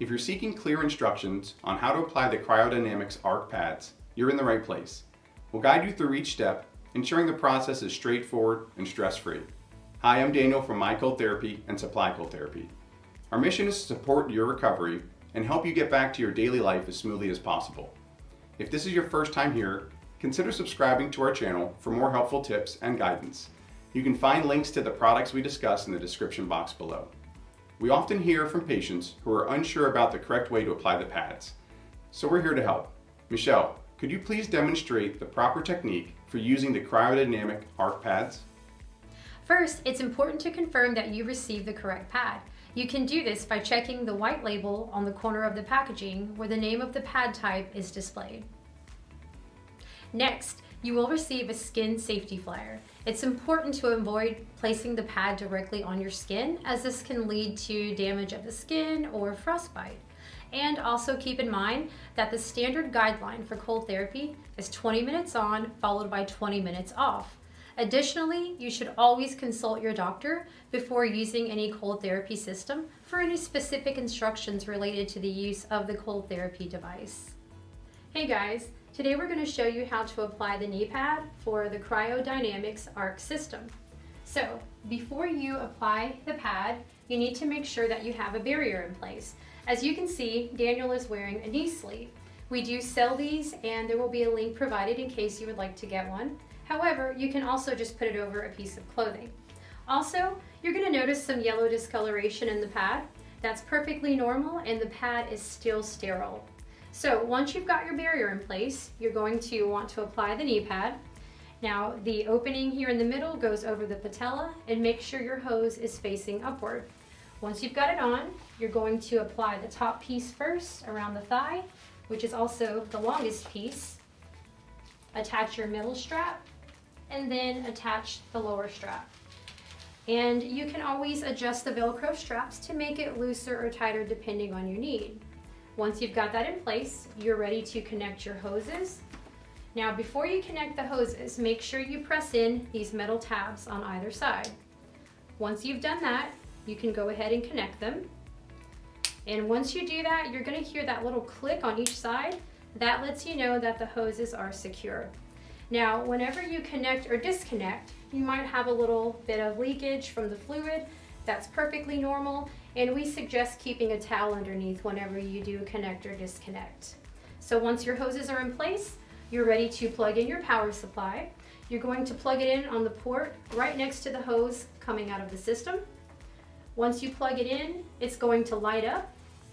If you're seeking clear instructions on how to apply the CryoDynamics Arc Pads, you're in the right place. We'll guide you through each step, ensuring the process is straightforward and stress-free. Hi, I'm Daniel from My Cold Therapy and Supply Cold Therapy. Our mission is to support your recovery and help you get back to your daily life as smoothly as possible. If this is your first time here, consider subscribing to our channel for more helpful tips and guidance. You can find links to the products we discuss in the description box below. We often hear from patients who are unsure about the correct way to apply the pads, so we're here to help. Michelle, could you please demonstrate the proper technique for using the CryoDynamic Arc Pads? First, it's important to confirm that you received the correct pad. You can do this by checking the white label on the corner of the packaging where the name of the pad type is displayed. Next, you will receive a skin safety flyer. It's important to avoid placing the pad directly on your skin, as this can lead to damage of the skin or frostbite. And also keep in mind that the standard guideline for cold therapy is 20 minutes on followed by 20 minutes off. Additionally, you should always consult your doctor before using any cold therapy system for any specific instructions related to the use of the cold therapy device. Hey guys, today we're going to show you how to apply the knee pad for the CryoDynamics Arc system. So, before you apply the pad, you need to make sure that you have a barrier in place. As you can see, Daniel is wearing a knee sleeve. We do sell these and there will be a link provided in case you would like to get one. However, you can also just put it over a piece of clothing. Also, you're going to notice some yellow discoloration in the pad. That's perfectly normal and the pad is still sterile. So once you've got your barrier in place, you're going to want to apply the knee pad. Now the opening here in the middle goes over the patella, and make sure your hose is facing upward. Once you've got it on, you're going to apply the top piece first around the thigh, which is also the longest piece. Attach your middle strap and then attach the lower strap. And you can always adjust the Velcro straps to make it looser or tighter depending on your need. Once you've got that in place, you're ready to connect your hoses. Now before you connect the hoses, make sure you press in these metal tabs on either side. Once you've done that, you can go ahead and connect them. And once you do that, you're going to hear that little click on each side. That lets you know that the hoses are secure. Now, whenever you connect or disconnect, you might have a little bit of leakage from the fluid. That's perfectly normal, and we suggest keeping a towel underneath whenever you do connect or disconnect. So once your hoses are in place, you're ready to plug in your power supply. You're going to plug it in on the port right next to the hose coming out of the system. Once you plug it in, it's going to light up,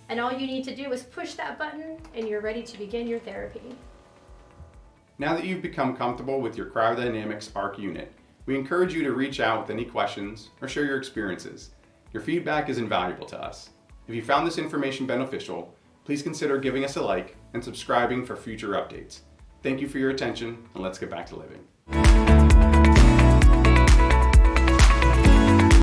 and all you need to do is push that button and you're ready to begin your therapy. Now that you've become comfortable with your CryoDynamics Arc unit, we encourage you to reach out with any questions or share your experiences. Your feedback is invaluable to us. If you found this information beneficial, please consider giving us a like and subscribing for future updates. Thank you for your attention, and let's get back to living.